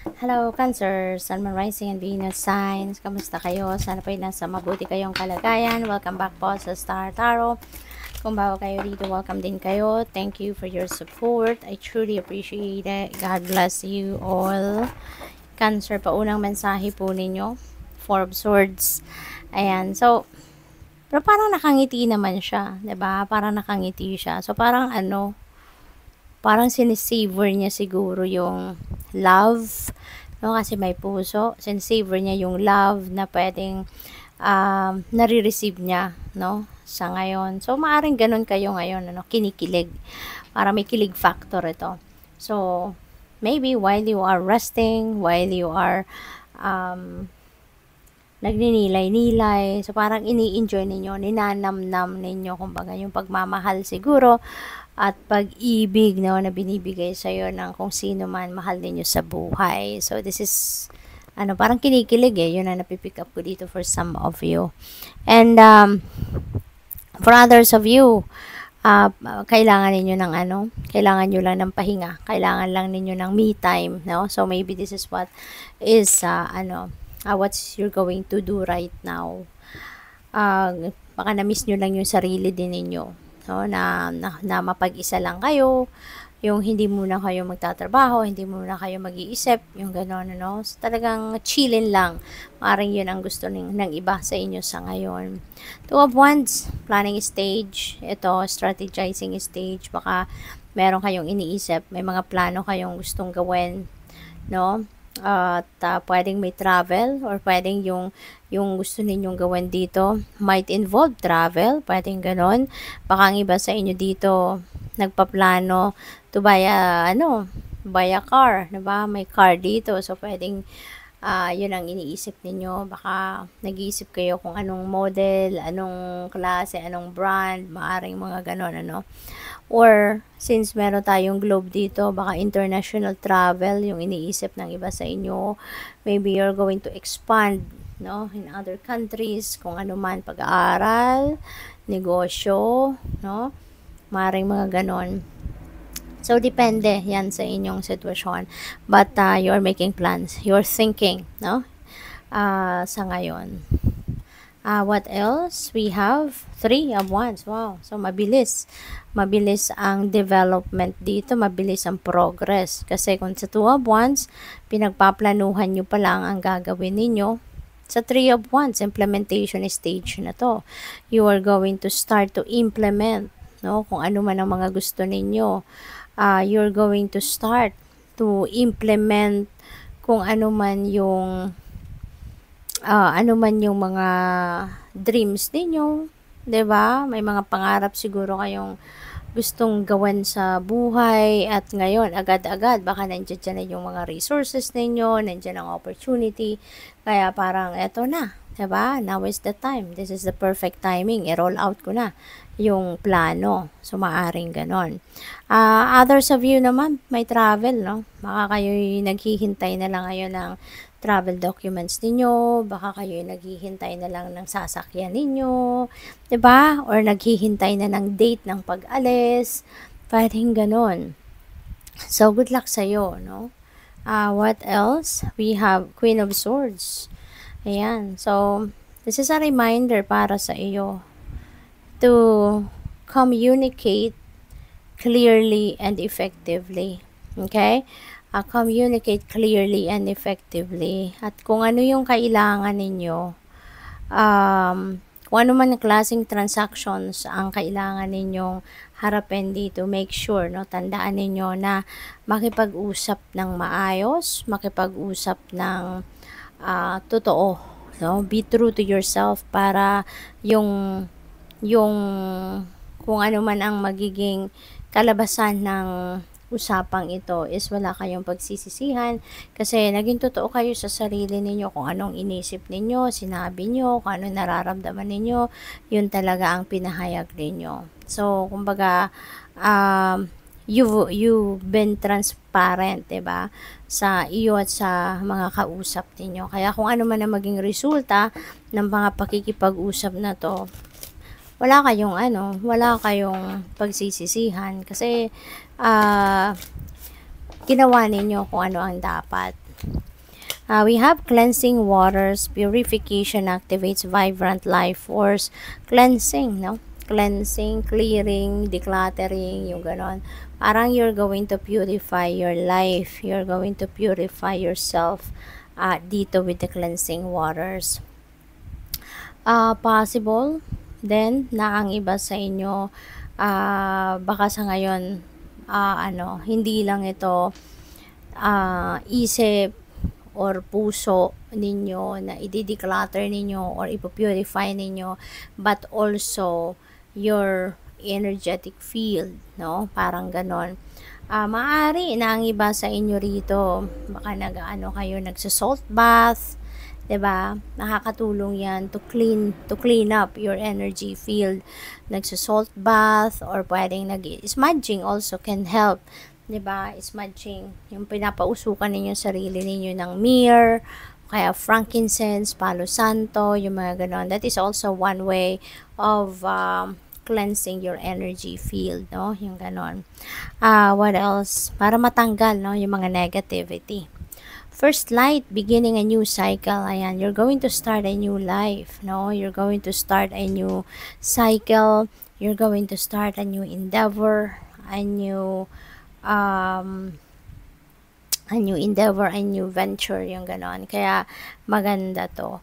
Hello, Cancer, Sun, Moon, Rising, and Venus signs. Kamusta kayo? Sana po ay nasa mabuti kayong kalagayan. Welcome back po sa Star Tarot. Kung bago kayo dito, welcome din kayo. Thank you for your support. I truly appreciate it. God bless you all. Cancer, paunang mensahe po ninyo. Four of Swords. Ayan, so, pero parang nakangiti naman siya, 'di ba? Parang nakangiti siya. So, parang sinisavor niya siguro yung love, no? Kasi may puso. Sinisavor niya yung love na pwedeng nare-receive niya, no? Sa ngayon. So, maaring ganun kayo ngayon, ano? Kinikilig. Para may kilig factor ito. So, maybe while you are resting, while you are nagninilay-nilay. So, parang ini-enjoy ninyo, ninanamnam ninyo, kumbaga, yung pagmamahal siguro at pag-ibig, no, na binibigay sa'yo ng kung sino man mahal ninyo sa buhay. So, this is, parang kinikilig yun na napipick up ko dito for some of you. And, for others of you, kailangan ninyo ng kailangan nyo lang ng pahinga. Kailangan lang ninyo ng me time, no? So, maybe this is what is, what you're going to do right now. Baka na-miss nyo lang yung sarili din ninyo. No, na mapag-isa lang kayo, yung hindi muna kayo magtatrabaho, hindi muna kayo mag-iisip, yung gano'n, no? So, talagang chillin lang. Maaaring yun ang gusto ng iba sa inyo sa ngayon. Two of Wands, planning stage. Ito, strategizing stage. Baka meron kayong iniisip, may mga plano kayong gustong gawin, no? At pwedeng may travel or pwedeng yung gusto ninyong gawin dito might involve travel, pwedeng ganon. Baka ang iba sa inyo dito nagpaplano to buy a car, diba? May car dito, so pwedeng yun ang iniisip ninyo. Baka nag-iisip kayo kung anong model, anong klase, anong brand, maaring mga ganon, Or, since meron tayong globe dito, baka international travel yung iniisip ng iba sa inyo. Maybe you're going to expand, no, in other countries, kung ano man, pag-aaral, negosyo, no, maring mga ganon. So, depende yan sa inyong sitwasyon. But, you're making plans. You're thinking, no, sa ngayon. What else? We have Three of Wands. Wow. So, mabilis. Mabilis ang development dito. Mabilis ang progress. Kasi kung sa Two of Wands, pinagpaplanuhan nyo pa lang ang gagawin ninyo. Sa Three of Wands, implementation stage na to. You are going to start to implement, no? Kung ano man ang mga gusto ninyo. You're going to start to implement kung ano man yung mga dreams ninyo, 'di ba? May mga pangarap siguro kayong gustong gawin sa buhay at ngayon agad-agad baka nandiyan na yung mga resources ninyo, nandiyan ang opportunity. Kaya parang eto na, 'di ba? Now is the time. This is the perfect timing. I-roll out ko na yung plano. So maaring ganon. Others of you naman may travel, no? Baka kayo'y naghihintay na lang ngayon ng travel documents ninyo, baka kayo naghihintay na lang ng sasakyan ninyo, 'di ba? Or naghihintay na ng date ng pag-alis, pwedeng ganon. So, good luck sa'yo, no? What else? We have Queen of Swords. Ayan. So, this is a reminder para sa iyo to communicate clearly and effectively. Okay? Communicate clearly and effectively. At kung ano yung kailangan ninyo, kung ano man ang klaseng transactions ang kailangan ninyong harapin dito, make sure, no, tandaan ninyo na makipag-usap ng maayos, makipag-usap ng totoo, no? Be true to yourself para yung kung ano man ang magiging kalabasan ng usapang ito is wala kayong pagsisisihan kasi naging totoo kayo sa sarili ninyo, kung anong inisip ninyo, sinabi nyo, kung anong nararamdaman ninyo, yun talaga ang pinahayag ninyo. So, kumbaga, you've been transparent, diba, sa iyo at sa mga kausap ninyo. Kaya kung ano man ang maging resulta ng mga pakikipag-usap na to, wala kayong pagsisisihan kasi ginawa ninyo kung ano ang dapat. We have cleansing waters. Purification activates vibrant life force. Cleansing, no? Cleansing, clearing, decluttering, yung ganon. Parang you're going to purify your life. You're going to purify yourself dito with the cleansing waters. Possible then na ang iba sa inyo baka sa ngayon hindi lang ito isip or puso ninyo na i-declutter ninyo or ipupurify ninyo, but also your energetic field, no? Parang ganon. Maaari na ang iba sa inyo rito, baka kayo nagsa-salt bath, 'di ba? Nakakatulong 'yan to clean up your energy field. Nagsa-salt bath or pwedeng smudging also can help. 'Di ba? Smudging, yung pinapausukan ninyo sarili ninyo ng myrrh, kaya frankincense, palo santo, yung mga ganon. That is also one way of cleansing your energy field, no? Yung ganon. What else? Para matanggal, no, yung mga negativity. First light, beginning a new cycle. Ayan, you're going to start a new life, no? You're going to start a new cycle. You're going to start a new endeavor, a new endeavor, a new venture, yung ganon. Kaya maganda to.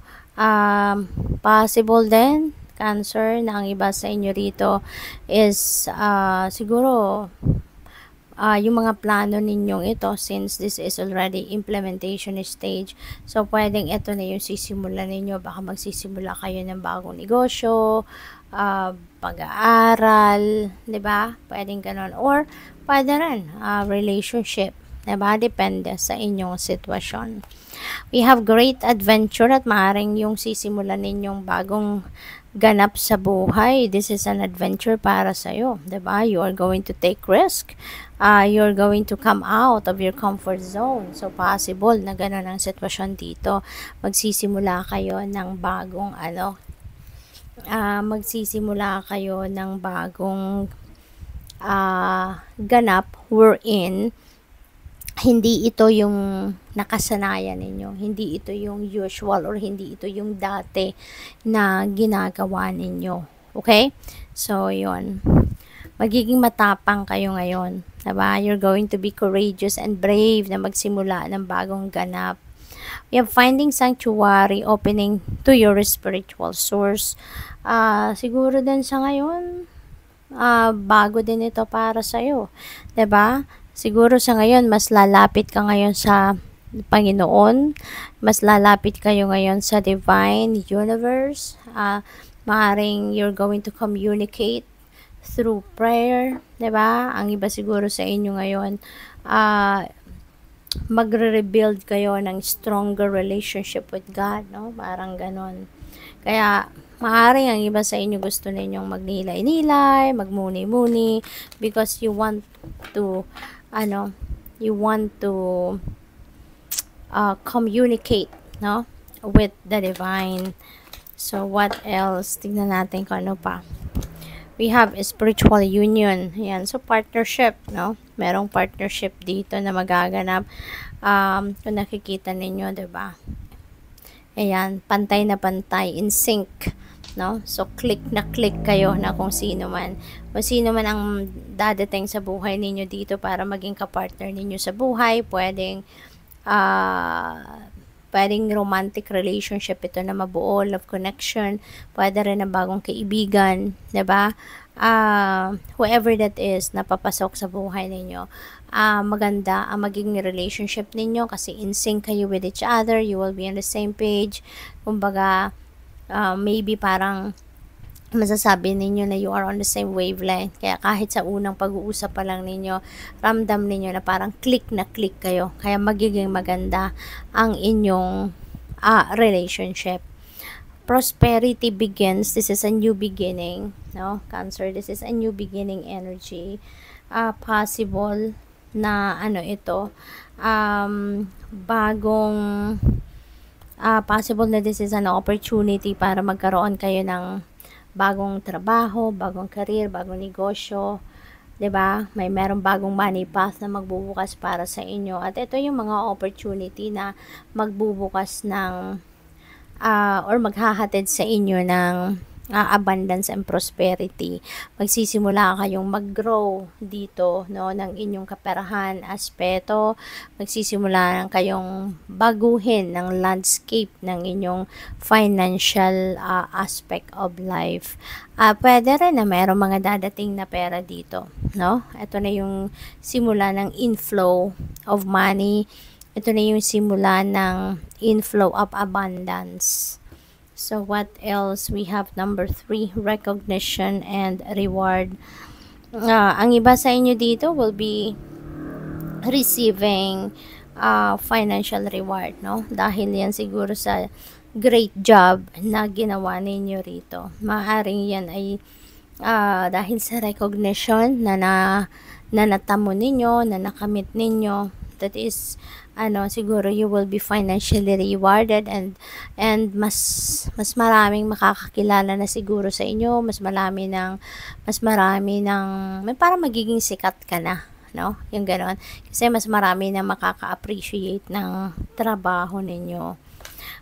Possible din, Cancer, na ang iba sa inyo rito is siguro yung mga plano ninyong ito, since this is already implementation stage, so pwedeng ito na yung sisimula ninyo. Baka magsisimula kayo ng bagong negosyo, pag-aaral, 'di ba? Pwedeng ganon, or pwede rin relationship, 'di ba? Depende sa inyong sitwasyon. We have great adventure, at maaaring yung sisimulan ninyong bagong ganap sa buhay. This is an adventure para sa iyo, 'di ba? You are going to take risk. You're going to come out of your comfort zone. So possible na gano'n ang sitwasyon dito. Magsisimula kayo ng bagong ganap wherein hindi ito yung nakasanayan ninyo, hindi ito yung usual, or hindi ito yung dati na ginagawa ninyo. Okay? So, yun. Magiging matapang kayo ngayon. Diba? You're going to be courageous and brave na magsimula ng bagong ganap. We have finding sanctuary, opening to your spiritual source. Siguro din sa ngayon, bago din ito para sa'yo. Diba? Siguro sa ngayon, mas lalapit ka ngayon sa Panginoon. Mas lalapit kayo ngayon sa divine universe. Maaring you're going to communicate through prayer, 'di ba? Ang iba siguro sa inyo ngayon, magre-rebuild kayo ng stronger relationship with God, no? Parang ganon. Kaya maaring ang iba sa inyo gusto ninyong magnilay-nilay, magmuni-muni, because you want to communicate, no, with the divine. So what else? Tingnan natin kung ano pa. We have a spiritual union. Ayan. So, partnership, no? Merong partnership dito na magaganap. Kung nakikita ninyo, diba? Ayan. Pantay na pantay. In sync, no? So, click na click kayo na kung sino man. Kung sino man ang dadating sa buhay ninyo dito para maging kapartner ninyo sa buhay. Pwedeng romantic relationship ito na mabuo, love connection, pwede rin na bagong kaibigan, 'di ba? Whoever that is na papasok sa buhay ninyo, maganda ang magiging relationship ninyo kasi in sync kayo with each other, you will be on the same page. Kumbaga, maybe parang masasabi ninyo na you are on the same wavelength. Kaya kahit sa unang pag-uusap pa lang ninyo, ramdam ninyo na parang click na click kayo. Kaya magiging maganda ang inyong relationship. Prosperity begins. This is a new beginning. No? Cancer, this is a new beginning energy. Possible na possible na this is an opportunity para magkaroon kayo ng bagong trabaho, bagong career, bagong negosyo, 'Di ba? Merong bagong money path na magbubukas para sa inyo, at ito yung mga opportunity na magbubukas ng or maghahatid sa inyo ng abundance and prosperity. Magsisimula kayong mag-grow dito, no, ng inyong kaperahan, aspeto. Magsisimula kayong baguhin ng landscape ng inyong financial aspect of life. Pwede rin na mayroong mga dadating na pera dito, no? Ito na yung simula ng inflow of money. Ito na yung simula ng inflow of abundance. So what else? We have number 3, recognition and reward. Ang iba sa inyo dito will be receiving financial reward, no? Dahil yan siguro sa great job na ginawa ninyo rito. Maaaring yan ay dahil sa recognition na natamo ninyo, na nakamit ninyo. That is siguro you will be financially rewarded, and mas maraming makakakilala na siguro sa inyo, mas marami ng para magiging sikat ka na, no? Yung ganoon. Kasi mas marami na makaka-appreciate ng trabaho ninyo.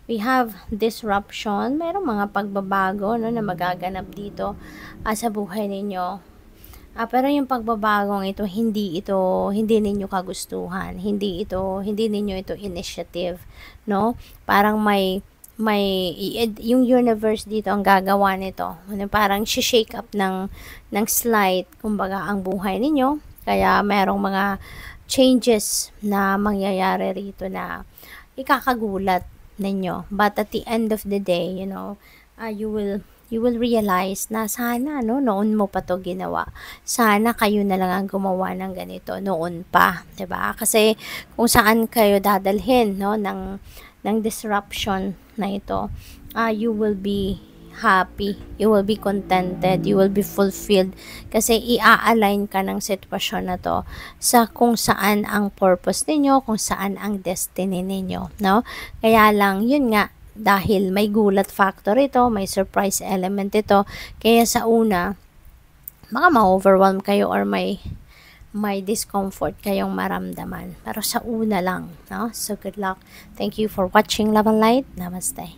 We have disruption. Mayroong mga pagbabago, no, na magaganap dito sa buhay ninyo. Pero yung pagbabagong ito, hindi ninyo kagustuhan. Hindi ninyo ito initiative, no? Parang yung universe dito ang gagawa nito. Parang shake up ng slight, kumbaga, ang buhay ninyo. Kaya merong mga changes na mangyayari rito na ikakagulat ninyo. But at the end of the day, you will realize na sana, no, noon mo pa to ginawa. Sana kayo na lang ang gumawa ng ganito noon pa, 'di ba? Kasi kung saan kayo dadalhin, no, ng disruption na ito, you will be happy, you will be contented, you will be fulfilled, kasi i-align ka ng sitwasyon na to sa kung saan ang purpose ninyo, kung saan ang destiny ninyo, no? Kaya lang, yun nga, dahil may gulat factor ito, may surprise element ito, kaya sa una, baka ma-overwhelm kayo or may discomfort kayong maramdaman. Pero sa una lang, no? So, good luck. Thank you for watching Love and Light. Namaste.